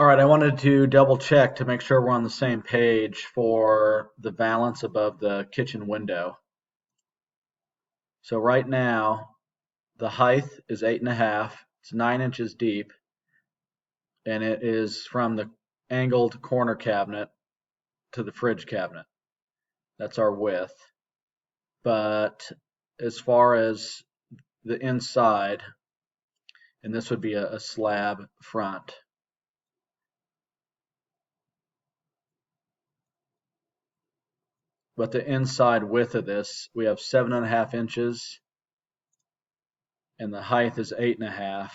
All right, I wanted to double check to make sure we're on the same page for the valance above the kitchen window. So right now, the height is 8.5. It's 9 inches deep, and it is from the angled corner cabinet to the fridge cabinet. That's our width. But as far as the inside, and this would be a slab front. But the inside width of this, we have 7.5 inches, and the height is 8.5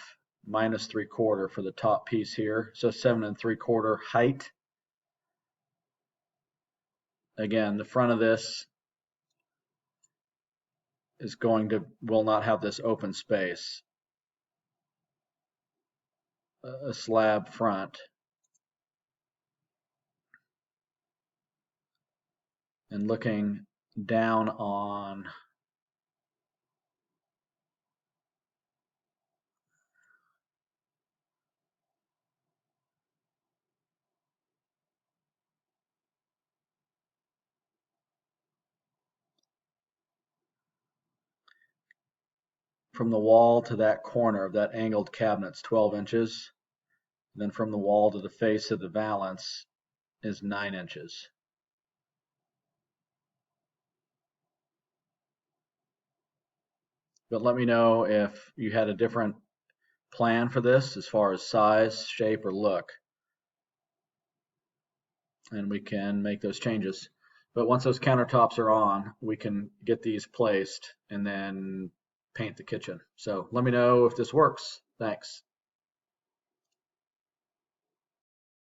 minus 3/4 for the top piece here. So 7 3/4 height. Again, the front of this will not have this open space. A slab front. And looking down on from the wall to that corner of that angled cabinet's 12 inches. Then from the wall to the face of the valance is 9 inches. But let me know if you had a different plan for this as far as size, shape, or look, and we can make those changes. But once those countertops are on, we can get these placed and then paint the kitchen. So let me know if this works. Thanks.